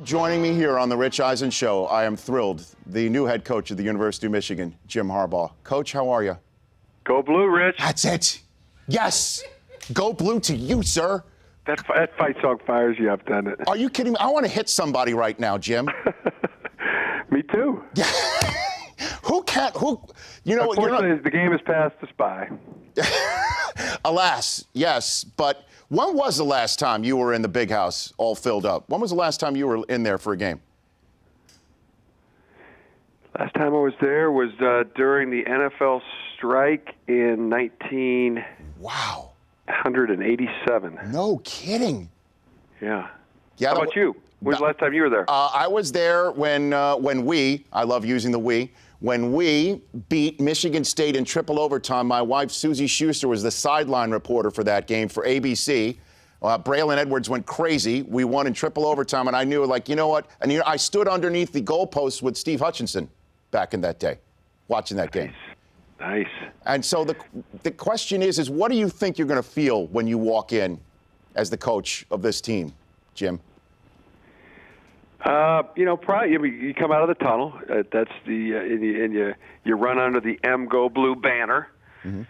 Joining me here on the Rich Eisen Show, I am thrilled, the new head coach of the University of Michigan, Jim Harbaugh. Coach, how are you? Go Blue, Rich. That's it. Yes. Go Blue to you, sir. That fight song fires you up, doesn't it? Are you kidding me? I want to hit somebody right now, Jim. Me too. Unfortunately, the game has passed us by. Alas, yes. But when was the last time you were in the big house all filled up? When was the last time you were in there for a game? Last time I was there was during the NFL strike in 1987. No kidding. Yeah. Yeah. How about you? When was the last time you were there? I was there when I love using the we, when we beat Michigan State in triple overtime. My wife, Susie Schuster, was the sideline reporter for that game for ABC. Braylon Edwards went crazy. We won in triple overtime, and I knew, like, you know what? And I stood underneath the goalposts with Steve Hutchinson back in that day, watching that game. Nice. And so the question is what do you think you're going to feel when you walk in as the coach of this team, Jim? Probably you come out of the tunnel. That's and you run under the Go Blue banner. Mm-hmm.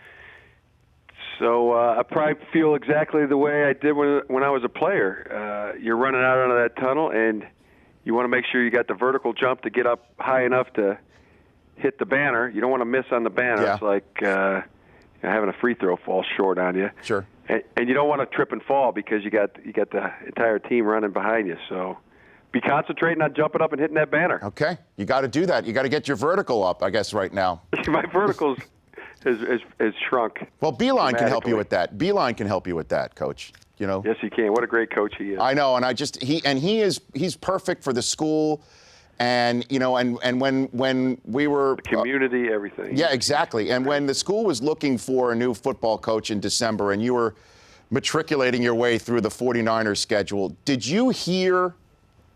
So I probably feel exactly the way I did when I was a player. You're running out under that tunnel, and you want to make sure you got the vertical jump to get up high enough to hit the banner. You don't want to miss on the banner. Yeah. It's like having a free throw fall short on you. Sure. And you don't want to trip and fall because you got the entire team running behind you. So be concentrating on jumping up and hitting that banner. Okay. You got to do that. You got to get your vertical up, I guess, right now. My verticals has shrunk. Well, Beeline can help you with that. Beeline can help you with that, Coach. You know. Yes, he can. What a great coach he is. I know, and he's perfect for the school, and when we were the community, everything. Yeah, exactly. And when the school was looking for a new football coach in December, and you were matriculating your way through the 49ers schedule, did you hear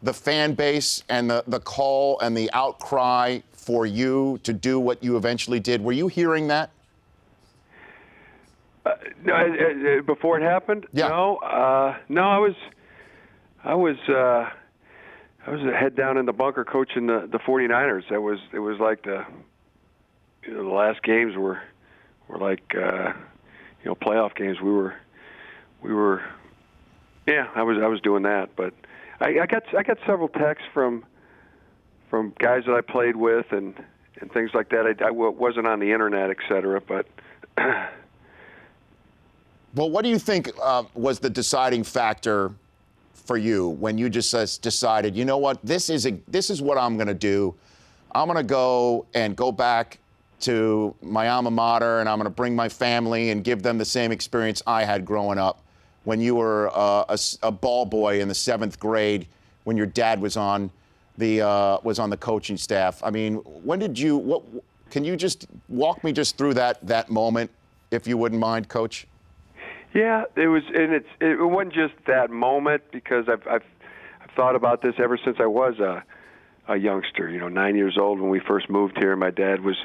the fan base and the call and the outcry for you to do what you eventually did? Were you hearing that? No, before it happened? Yeah. No. I was a head down in the bunker coaching the 49ers. It was like the last games were like playoff games. We were I was doing that, but I got several texts from guys that I played with and things like that. I wasn't on the internet, et cetera, but. Well, what do you think was the deciding factor for you when you just decided, you know what, this is what I'm going to do. I'm going to go back to my alma mater, and I'm going to bring my family and give them the same experience I had growing up when you were a ball boy in the 7th grade when your dad was on the coaching staff. I mean, can you just walk me just through that moment, if you wouldn't mind, Coach? Yeah, it was, and it wasn't just that moment, because I've thought about this ever since I was a youngster. 9 years old when we first moved here. My dad was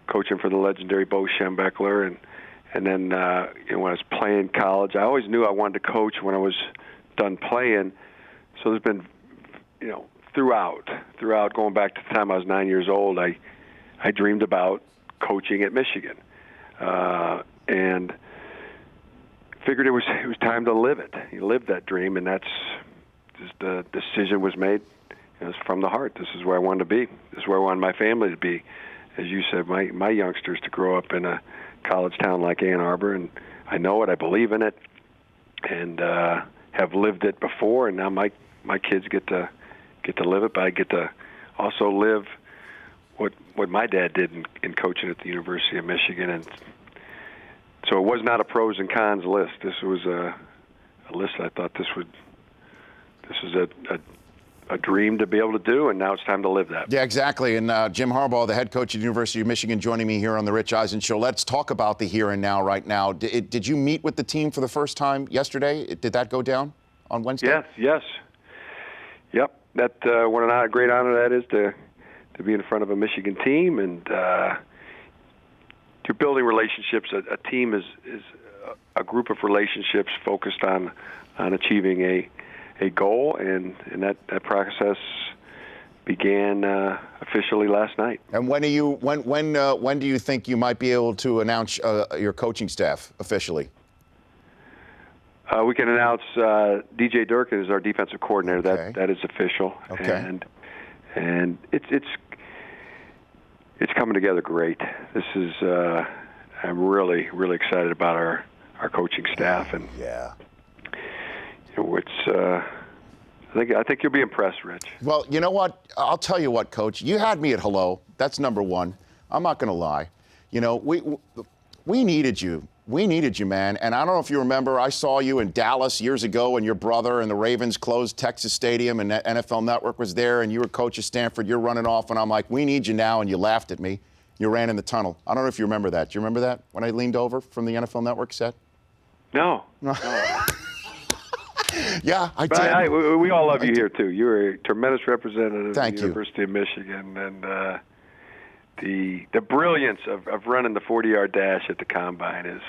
coaching for the legendary Bo Schembechler, and then when I was playing college, I always knew I wanted to coach when I was done playing. So there's been, throughout going back to the time I was 9 years old, I dreamed about coaching at Michigan, and figured it was time to live it. You lived that dream, and that's just the decision was made. It was from the heart. This is where I wanted to be. This is where I wanted my family to be. As you said, my youngsters to grow up in a college town like Ann Arbor, and I know it. I believe in it, and have lived it before. And now my kids get to live it, but I get to also live what my dad did in coaching at the University of Michigan. And so it was not a pros and cons list. This was a list I thought this is a dream to be able to do, and now it's time to live that. Yeah, exactly. And Jim Harbaugh, the head coach at the University of Michigan, joining me here on the Rich Eisen Show. Let's talk about the here and now right now. Did you meet with the team for the first time yesterday? Did that go down on Wednesday? Yes. Yep. That what a great honor that is to be in front of a Michigan team, and you're building relationships. A team is a group of relationships focused on achieving a goal, and that process began officially last night. And when do you think you might be able to announce your coaching staff officially? We can announce DJ Durkin is our defensive coordinator. Okay. That is official. Okay. And it's coming together great. This is I'm really excited about our coaching staff, and yeah, it's I think you'll be impressed, Rich. Well, you know what? I'll tell you what, Coach. You had me at hello. That's number one. I'm not going to lie. You know, we needed you. We needed you, man. And I don't know if you remember, I saw you in Dallas years ago when your brother and the Ravens closed Texas Stadium and NFL Network was there and you were coach of Stanford. You're running off and I'm like, we need you now. And you laughed at me. You ran in the tunnel. I don't know if you remember that. Do you remember that when I leaned over from the NFL Network set? No. Yeah, I but did. We all love you here, too. You're a tremendous representative of the Thank you. University of Michigan. And the brilliance of running the 40-yard dash at the Combine is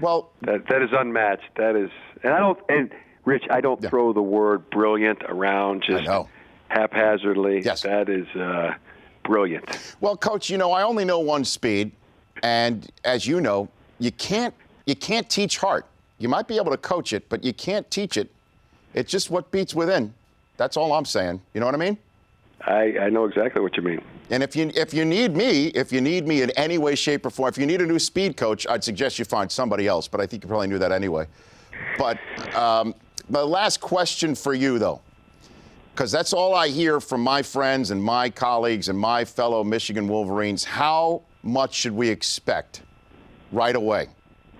that is unmatched. That is, and Rich, I don't throw the word brilliant around just haphazardly. Yes. That is brilliant. Well, Coach, you know, I only know one speed. And as you know, you can't teach heart. You might be able to coach it, but you can't teach it. It's just what beats within. That's all I'm saying. You know what I mean? I know exactly what you mean. And if you need me in any way, shape, or form, if you need a new speed coach, I'd suggest you find somebody else. But I think you probably knew that anyway. But the last question for you, though, because that's all I hear from my friends and my colleagues and my fellow Michigan Wolverines. How much should we expect right away?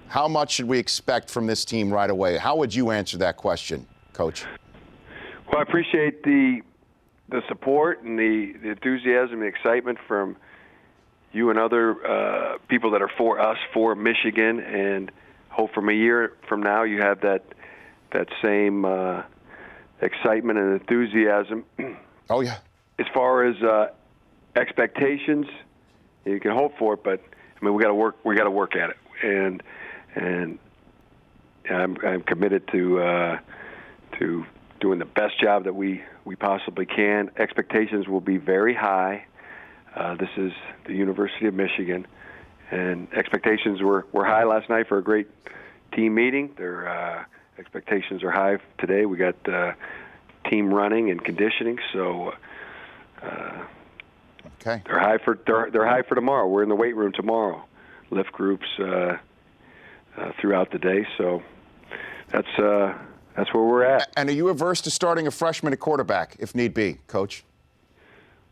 How much should we expect from this team right away? How would you answer that question, Coach? Well, I appreciate the support and the enthusiasm and the excitement from you and other people that are for us, for Michigan, and hope from a year from now you have that same excitement and enthusiasm. Oh, yeah. As far as expectations, you can hope for it, but I mean we got to work at it, and I'm committed to doing the best job that we possibly can. Expectations will be very high. This is the University of Michigan, and expectations were high last night for a great team meeting. Their expectations are high today. We got team running and conditioning, so okay. They're high for tomorrow. We're in the weight room tomorrow. Lift groups throughout the day, so that's where we're at. And are you averse to starting a freshman at quarterback if need be, Coach?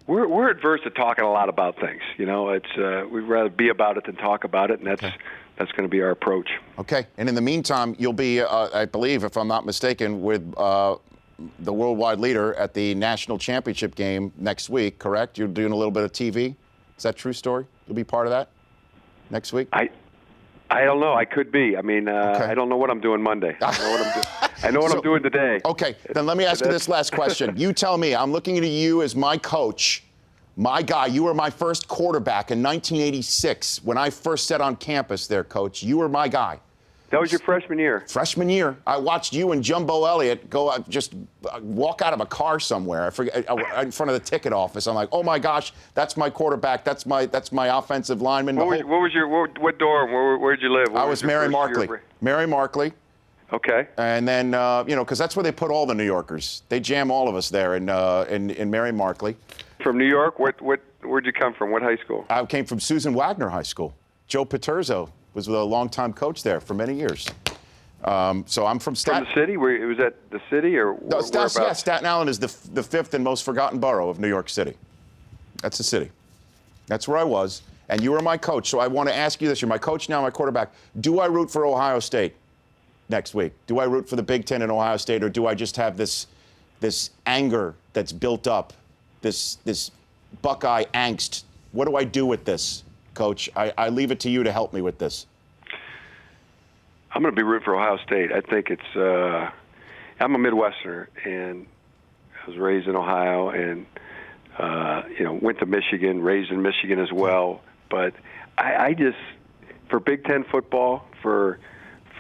We're adverse to talking a lot about things. You know, it's we'd rather be about it than talk about it, and that's going to be our approach. Okay. And in the meantime, you'll be, I believe, if I'm not mistaken, with the worldwide leader at the national championship game next week. Correct? You're doing a little bit of TV. Is that a true story? You'll be part of that next week. I don't know. I could be. I mean, I don't know what I'm doing Monday. I know what I'm doing today. Okay, then let me ask you this last question. You tell me. I'm looking at you as my coach, my guy. You were my first quarterback in 1986 when I first set on campus there, Coach. You were my guy. That was your freshman year. Freshman year. I watched you and Jumbo Elliott go just walk out of a car somewhere. I forget, in front of the ticket office. I'm like, oh my gosh, that's my quarterback. That's my offensive lineman. What dorm? Where'd you live? I was Mary Markley. Mary Markley. Okay. And then because that's where they put all the New Yorkers. They jam all of us there in Mary Markley. From New York? Where'd you come from? What high school? I came from Susan Wagner High School. Joe Paterzo was a longtime coach there for many years. So I'm from Staten. From the city? Was that the city or no, Staten Island is the fifth and most forgotten borough of New York City. That's the city. That's where I was. And you were my coach. So I want to ask you this. You're my coach now, my quarterback. Do I root for Ohio State next week? Do I root for the Big Ten and Ohio State, or do I just have this anger that's built up, this Buckeye angst? What do I do with this, Coach? I leave it to you to help me with this. I'm going to be rooting for Ohio State. I think it's I'm a Midwesterner, and I was raised in Ohio, and went to Michigan, raised in Michigan as well. But I just, for Big Ten football, for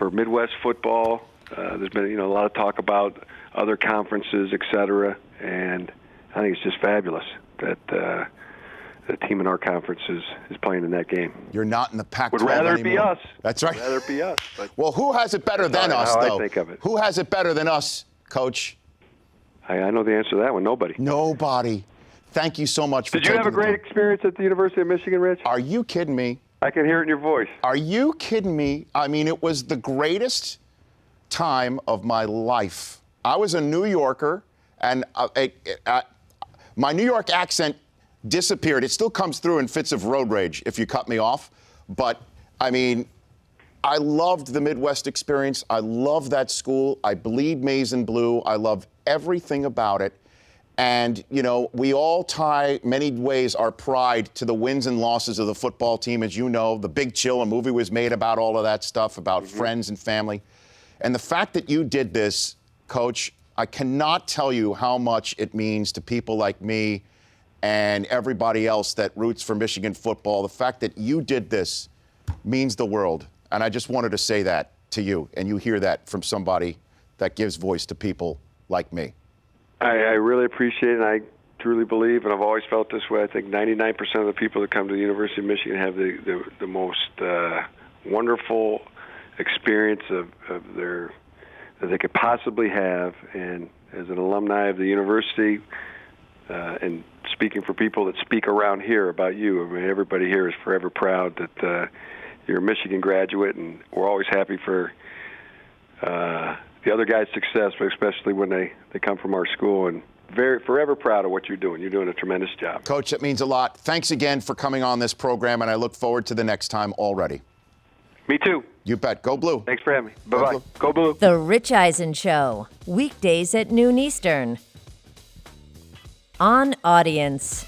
Midwest football, There's been a lot of talk about other conferences, et cetera, and I think it's just fabulous that the team in our conference is playing in that game. You're not in the Pac-12 Would rather anymore. it be us. That's right. Would rather it be us. But well, who has it better than us, how though? I think of it. Who has it better than us, Coach? I know the answer to that one. Nobody. Nobody. Thank you so much for Did you have a great experience at the University of Michigan, Rich? Are you kidding me? I can hear it in your voice. Are you kidding me? I mean, it was the greatest time of my life. I was a New Yorker, and my New York accent disappeared. It still comes through in fits of road rage if you cut me off. But, I mean, I loved the Midwest experience. I love that school. I bleed maize and blue. I love everything about it. And, we all tie, many ways, our pride to the wins and losses of the football team. As you know, The Big Chill, a movie was made about all of that stuff, about friends and family. And the fact that you did this, Coach, I cannot tell you how much it means to people like me and everybody else that roots for Michigan football. The fact that you did this means the world. And I just wanted to say that to you, and you hear that from somebody that gives voice to people like me. I really appreciate it, and I truly believe, and I've always felt this way, I think 99% of the people that come to the University of Michigan have the most wonderful experience that they could possibly have. And as an alumni of the university, and speaking for people that speak around here about you, I mean, everybody here is forever proud that you're a Michigan graduate, and we're always happy for the other guys' success, but especially when they come from our school, and forever proud of what you're doing. You're doing a tremendous job. Coach, that means a lot. Thanks again for coming on this program, and I look forward to the next time already. Me too. You bet. Go Blue. Thanks for having me. Bye-bye. Go Blue. The Rich Eisen Show, weekdays at noon Eastern. On Audience.